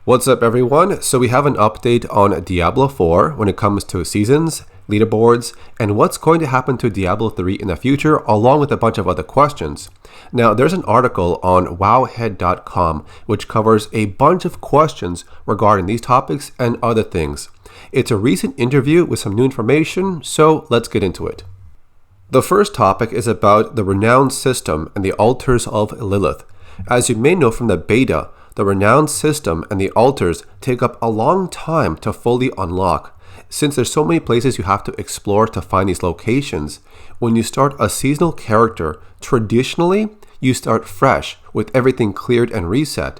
What's up, everyone? So we have an update on Diablo 4 when it comes to seasons, leaderboards, and what's going to happen to Diablo 3 in the future, along with a bunch of other questions. Now, there's an article on wowhead.com which covers a bunch of questions regarding these topics and other things. It's a recent interview with some new information, so let's get into it. The first topic is about the Renown system and the Altars of Lilith. As you may know from the beta, the Renown system and the altars take up a long time to fully unlock. Since there's so many places you have to explore to find these locations, when you start a seasonal character, traditionally, you start fresh with everything cleared and reset.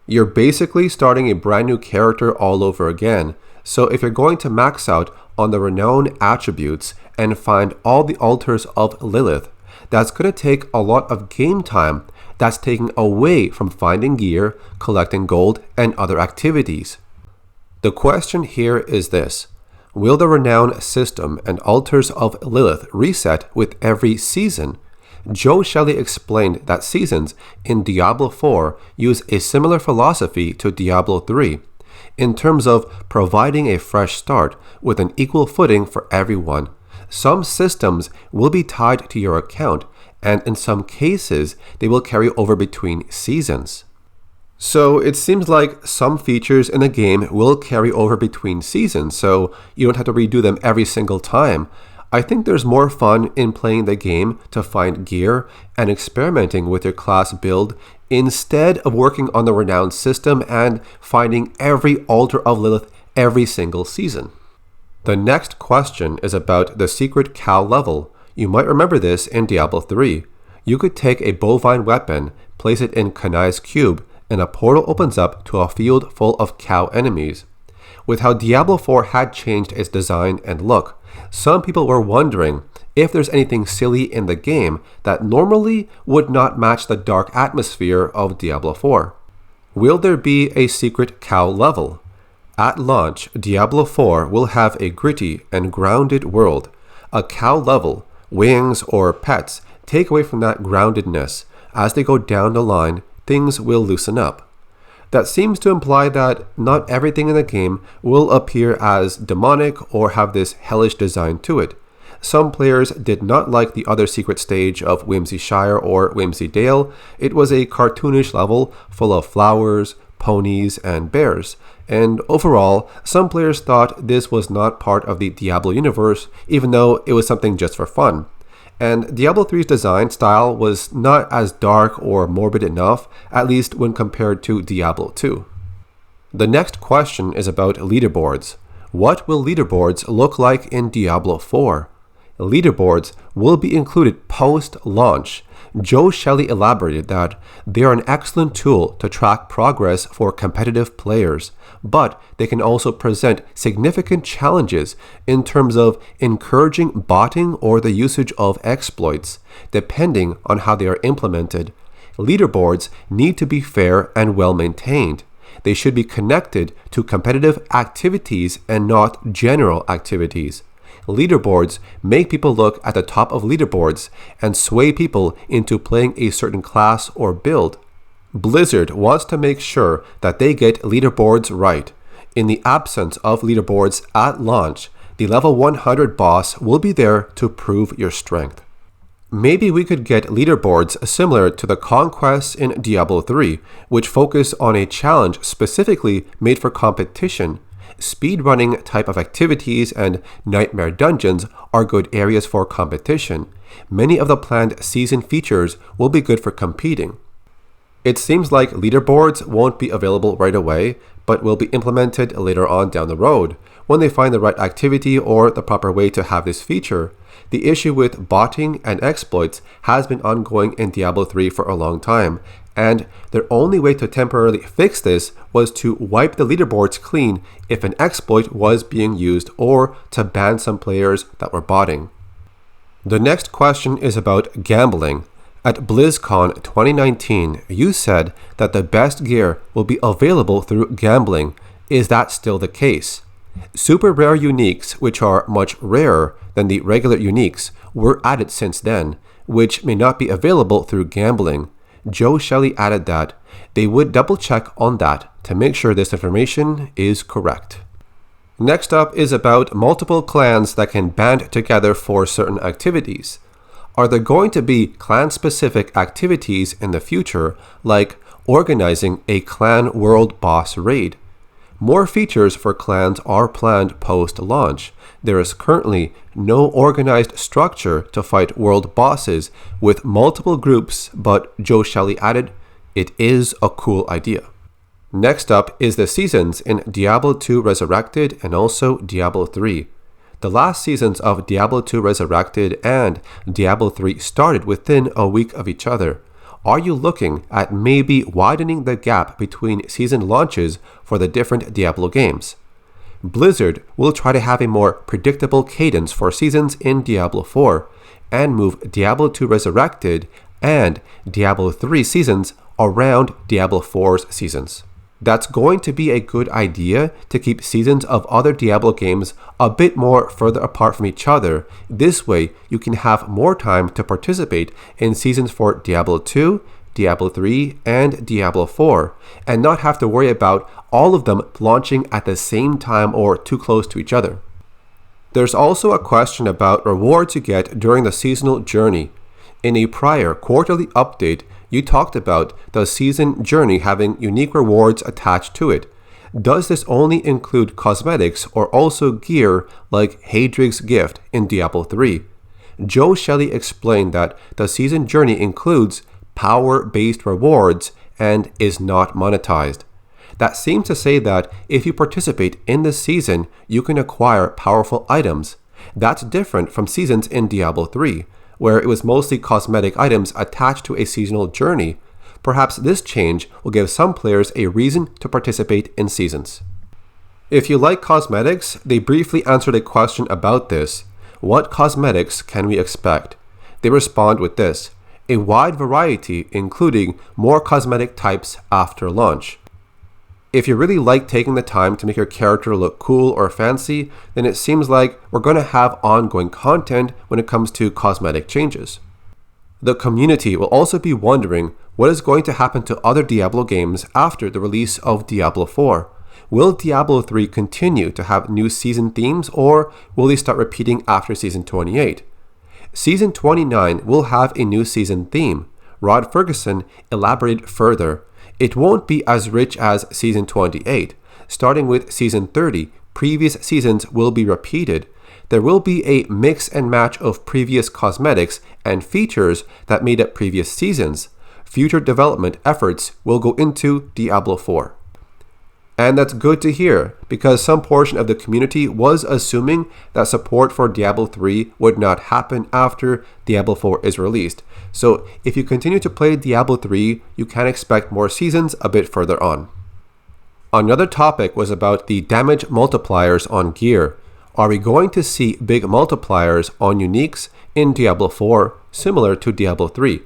You're basically starting a brand new character all over again. So if you're going to max out on the Renown attributes and find all the altars of Lilith, that's going to take a lot of game time that's taken away from finding gear, collecting gold, and other activities. The question here is this: will the Renown system and Altars of Lilith reset with every season? Joe Shelley explained that seasons in Diablo 4 use a similar philosophy to Diablo 3, in terms of providing a fresh start with an equal footing for everyone. Some systems will be tied to your account, and in some cases, they will carry over between seasons. So it seems like some features in the game will carry over between seasons, so you don't have to redo them every single time. I think there's more fun in playing the game to find gear and experimenting with your class build instead of working on the Renown system and finding every Altar of Lilith every single season. The next question is about the secret cow level. You might remember this in Diablo 3. You could take a bovine weapon, place it in Kanai's cube, and a portal opens up to a field full of cow enemies. With how Diablo 4 had changed its design and look, some people were wondering if there's anything silly in the game that normally would not match the dark atmosphere of Diablo 4. Will there be a secret cow level? At launch, Diablo 4 will have a gritty and grounded world. A cow level, wings, or pets take away from that groundedness. As they go down the line, things will loosen up. That seems to imply that not everything in the game will appear as demonic or have this hellish design to it. Some players did not like the other secret stage of Whimsyshire or Whimsydale. It was a cartoonish level full of flowers, ponies, and bears. And overall, some players thought this was not part of the Diablo universe, even though it was something just for fun. And Diablo 3's design style was not as dark or morbid enough, at least when compared to Diablo 2. The next question is about leaderboards. What will leaderboards look like in Diablo 4? Leaderboards will be included post-launch. Joe Shelley elaborated that they are an excellent tool to track progress for competitive players, but they can also present significant challenges in terms of encouraging botting or the usage of exploits, depending on how they are implemented. Leaderboards need to be fair and well maintained. They should be connected to competitive activities and not general activities. Leaderboards make people look at the top of leaderboards and sway people into playing a certain class or build. Blizzard wants to make sure that they get leaderboards right. In the absence of leaderboards at launch, the level 100 boss will be there to prove your strength. Maybe we could get leaderboards similar to the conquests in Diablo 3, which focus on a challenge specifically made for competition. Speedrunning type of activities and nightmare dungeons are good areas for competition. Many of the planned season features will be good for competing. It seems like leaderboards won't be available right away, but will be implemented later on down the road, when they find the right activity or the proper way to have this feature. The issue with botting and exploits has been ongoing in Diablo 3 for a long time, and their only way to temporarily fix this was to wipe the leaderboards clean if an exploit was being used, or to ban some players that were botting. The next question is about gambling. At BlizzCon 2019, you said that the best gear will be available through gambling. Is that still the case? Super rare uniques, which are much rarer than the regular uniques, were added since then, which may not be available through gambling. Joe Shelley added that they would double check on that to make sure this information is correct. Next up is about multiple clans that can band together for certain activities. Are there going to be clan-specific activities in the future, like organizing a clan world boss raid? More features for clans are planned post-launch. There is currently no organized structure to fight world bosses with multiple groups, but Joe Shelley added, it is a cool idea. Next up is the seasons in Diablo 2 Resurrected and also Diablo 3. The last seasons of Diablo 2 Resurrected and Diablo 3 started within a week of each other. Are you looking at maybe widening the gap between season launches for the different Diablo games? Blizzard will try to have a more predictable cadence for seasons in Diablo 4 and move Diablo 2 Resurrected and Diablo 3 seasons around Diablo 4's seasons. That's going to be a good idea to keep seasons of other Diablo games a bit more further apart from each other. This way, you can have more time to participate in seasons for Diablo 2, Diablo 3, and Diablo 4, and not have to worry about all of them launching at the same time or too close to each other. There's also a question about rewards you get during the seasonal journey. In a prior quarterly update, you talked about the season journey having unique rewards attached to it. Does this only include cosmetics or also gear like Haedrig's gift in Diablo 3? Joe Shelley explained that the season journey includes power-based rewards and is not monetized. That seems to say that if you participate in the season, you can acquire powerful items. That's different from seasons in Diablo 3, where it was mostly cosmetic items attached to a seasonal journey. Perhaps this change will give some players a reason to participate in seasons. If you like cosmetics, they briefly answered a question about this. What cosmetics can we expect? They respond with this: a wide variety, including more cosmetic types after launch. If you really like taking the time to make your character look cool or fancy, then it seems like we're going to have ongoing content when it comes to cosmetic changes. The community will also be wondering what is going to happen to other Diablo games after the release of Diablo 4. Will Diablo 3 continue to have new season themes, or will they start repeating after Season 28? Season 29 will have a new season theme. Rod Ferguson elaborated further. It won't be as rich as Season 28. Starting with Season 30, previous seasons will be repeated. There will be a mix and match of previous cosmetics and features that made up previous seasons. Future development efforts will go into Diablo 4. And that's good to hear, because some portion of the community was assuming that support for Diablo 3 would not happen after Diablo 4 is released. So if you continue to play Diablo 3, you can expect more seasons a bit further on. Another topic was about the damage multipliers on gear. Are we going to see big multipliers on uniques in Diablo 4 similar to Diablo 3?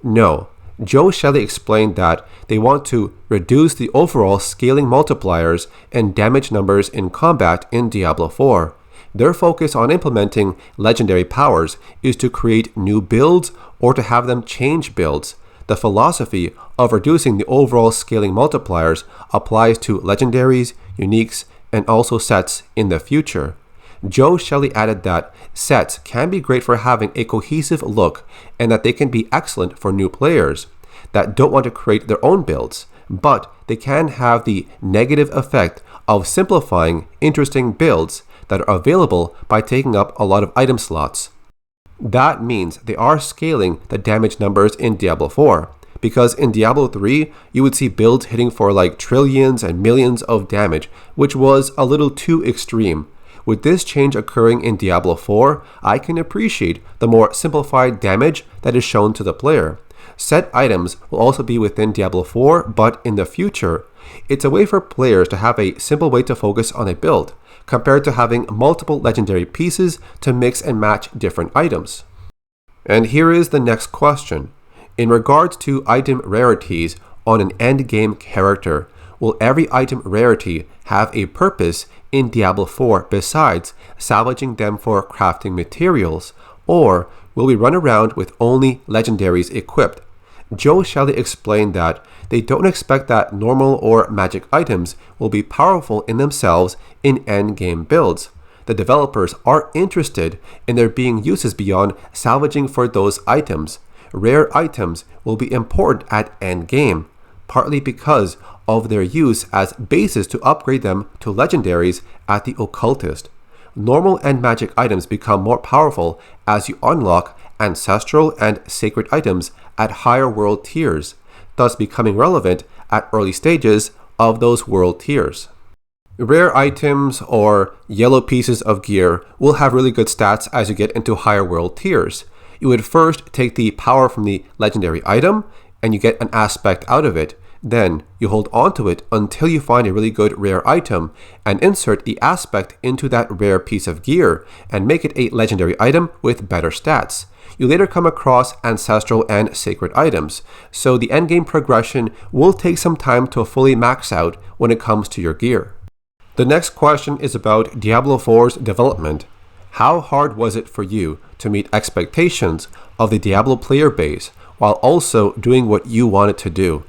No. Joe Shelley explained that they want to reduce the overall scaling multipliers and damage numbers in combat in Diablo 4. Their focus on implementing legendary powers is to create new builds or to have them change builds. The philosophy of reducing the overall scaling multipliers applies to legendaries, uniques, and also sets in the future. Joe Shelley added that sets can be great for having a cohesive look and that they can be excellent for new players that don't want to create their own builds, but they can have the negative effect of simplifying interesting builds that are available by taking up a lot of item slots. That means they are scaling the damage numbers in Diablo 4, because in Diablo 3 you would see builds hitting for like trillions and millions of damage, which was a little too extreme. With this change occurring in Diablo 4, I can appreciate the more simplified damage that is shown to the player. Set items will also be within Diablo 4, but in the future, it's a way for players to have a simple way to focus on a build, compared to having multiple legendary pieces to mix and match different items. And here is the next question. In regards to item rarities on an endgame character, will every item rarity have a purpose in Diablo 4 besides salvaging them for crafting materials, or will we run around with only legendaries equipped? Joe Shelley explained that they don't expect that normal or magic items will be powerful in themselves in endgame builds. The developers are interested in there being uses beyond salvaging for those items. Rare items will be important at endgame, partly because of their use as bases to upgrade them to legendaries at the Occultist. Normal and magic items become more powerful as you unlock ancestral and sacred items at higher world tiers, thus becoming relevant at early stages of those world tiers. Rare items or yellow pieces of gear will have really good stats as you get into higher world tiers. You would first take the power from the legendary item and you get an aspect out of it. Then you hold on to it until you find a really good rare item and insert the aspect into that rare piece of gear and make it a legendary item with better stats. You later come across ancestral and sacred items, so the endgame progression will take some time to fully max out when it comes to your gear. The next question is about Diablo 4's development. How hard was it for you to meet expectations of the Diablo player base while also doing what you wanted to do?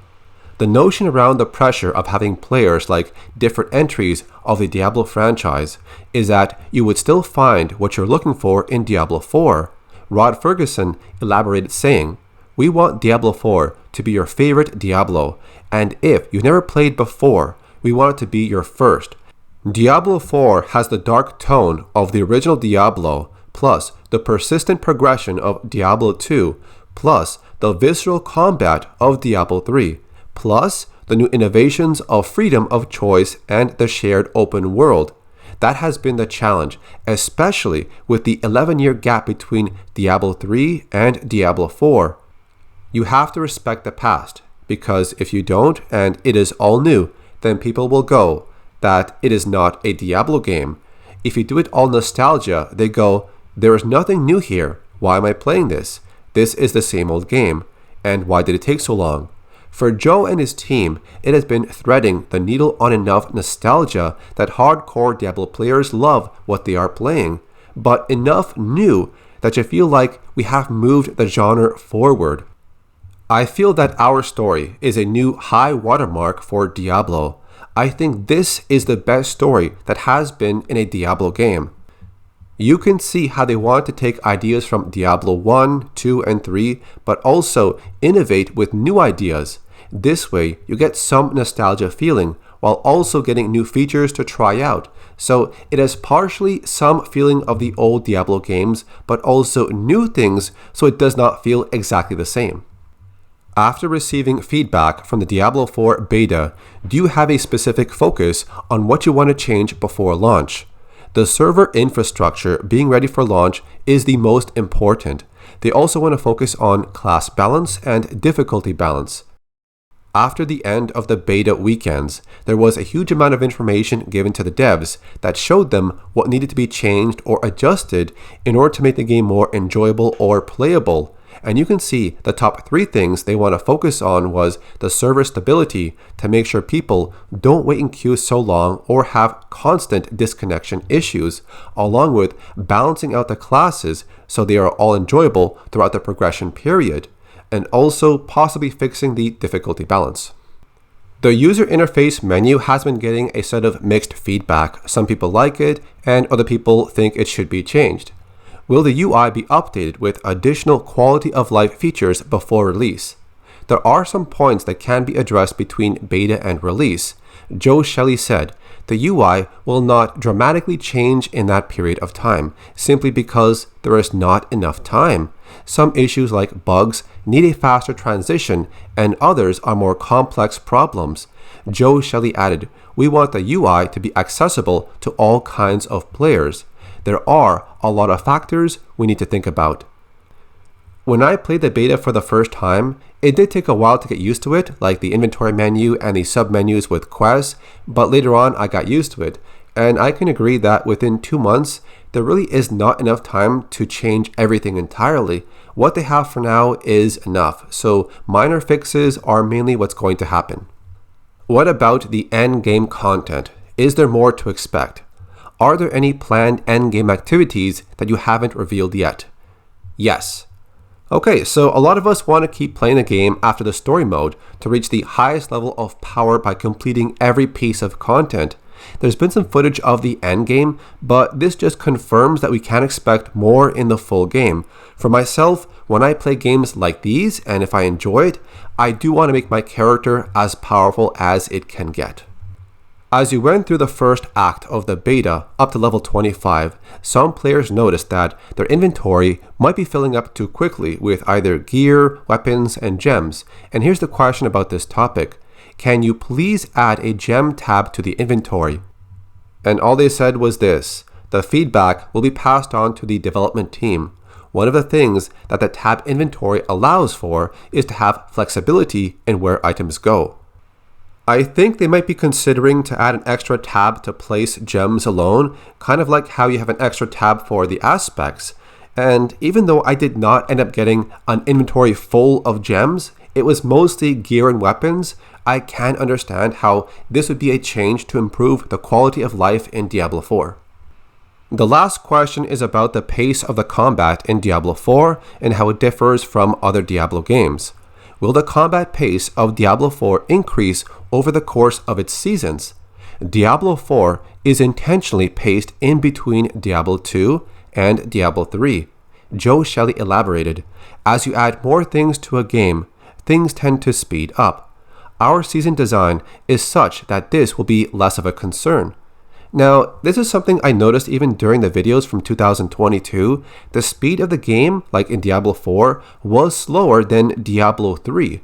The notion around the pressure of having players like different entries of the Diablo franchise is that you would still find what you're looking for in Diablo 4. Rod Ferguson elaborated saying, "We want Diablo 4 to be your favorite Diablo, and if you've never played before, we want it to be your first. Diablo 4 has the dark tone of the original Diablo, plus the persistent progression of Diablo 2, plus the visceral combat of Diablo 3, plus the new innovations of freedom of choice and the shared open world. That has been the challenge, especially with the 11-year gap between Diablo 3 and Diablo 4. You have to respect the past, because if you don't and it is all new, then people will go that it is not a Diablo game. If you do it all nostalgia, they go, there is nothing new here. Why am I playing this? This is the same old game. And why did it take so long?" For Joe and his team, it has been threading the needle on enough nostalgia that hardcore Diablo players love what they are playing, but enough new that you feel like we have moved the genre forward. I feel that our story is a new high watermark for Diablo. I think this is the best story that has been in a Diablo game. You can see how they want to take ideas from Diablo 1, 2, and 3, but also innovate with new ideas. This way, you get some nostalgia feeling, while also getting new features to try out. So it has partially some feeling of the old Diablo games, but also new things, so it does not feel exactly the same. After receiving feedback from the Diablo 4 beta, do you have a specific focus on what you want to change before launch? The server infrastructure being ready for launch is the most important. They also want to focus on class balance and difficulty balance. After the end of the beta weekends, there was a huge amount of information given to the devs that showed them what needed to be changed or adjusted in order to make the game more enjoyable or playable. And you can see the top 3 things they want to focus on was the server stability to make sure people don't wait in queues so long or have constant disconnection issues, along with balancing out the classes so they are all enjoyable throughout the progression period, and also possibly fixing the difficulty balance. The user interface menu has been getting a set of mixed feedback. Some people like it and other people think it should be changed. Will the UI be updated with additional quality of life features before release? There are some points that can be addressed between beta and release. Joe Shelley said, the UI will not dramatically change in that period of time, simply because there is not enough time. Some issues like bugs need a faster transition, and others are more complex problems. Joe Shelley added, we want the UI to be accessible to all kinds of players. There are a lot of factors we need to think about. When I played the beta for the first time, it did take a while to get used to it, like the inventory menu and the sub-menus with quests, but later on I got used to it. And I can agree that within 2 months, there really is not enough time to change everything entirely. What they have for now is enough, so minor fixes are mainly what's going to happen. What about the end game content? Is there more to expect? Are there any planned endgame activities that you haven't revealed yet? Yes. Okay, so a lot of us want to keep playing the game after the story mode to reach the highest level of power by completing every piece of content. There's been some footage of the end game, but this just confirms that we can expect more in the full game. For myself, when I play games like these, and if I enjoy it, I do want to make my character as powerful as it can get. As you went through the first act of the beta up to level 25, some players noticed that their inventory might be filling up too quickly with either gear, weapons, and gems. And here's the question about this topic. Can you please add a gem tab to the inventory? And all they said was this: the feedback will be passed on to the development team. One of the things that the tab inventory allows for is to have flexibility in where items go. I think they might be considering to add an extra tab to place gems alone, kind of like how you have an extra tab for the aspects. And even though I did not end up getting an inventory full of gems, it was mostly gear and weapons, I can understand how this would be a change to improve the quality of life in Diablo 4. The last question is about the pace of the combat in Diablo 4 and how it differs from other Diablo games. Will the combat pace of Diablo 4 increase over the course of its seasons? Diablo 4 is intentionally paced in between Diablo 2 and Diablo 3. Joe Shelley elaborated, "As you add more things to a game, things tend to speed up. Our season design is such that this will be less of a concern." Now, this is something I noticed even during the videos from 2022. The speed of the game, like in Diablo 4, was slower than Diablo 3.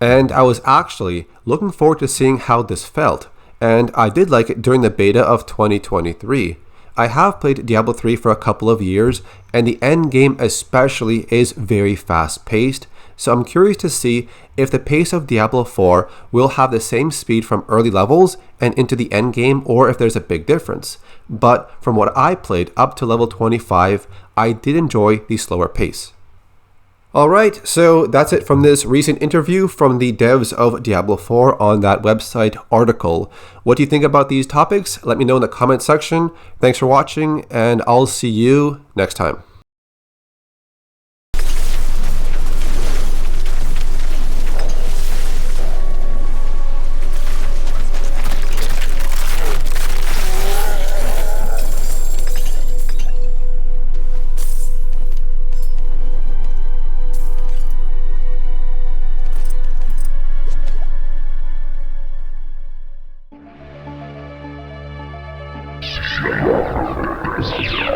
And I was actually looking forward to seeing how this felt, and I did like it during the beta of 2023. I have played Diablo 3 for a couple of years, and the end game especially is very fast-paced, so I'm curious to see if the pace of Diablo 4 will have the same speed from early levels and into the end game, or if there's a big difference. But from what I played up to level 25, I did enjoy the slower pace. Alright, so that's it from this recent interview from the devs of Diablo 4 on that website article. What do you think about these topics? Let me know in the comment section. Thanks for watching, and I'll see you next time. Shut up.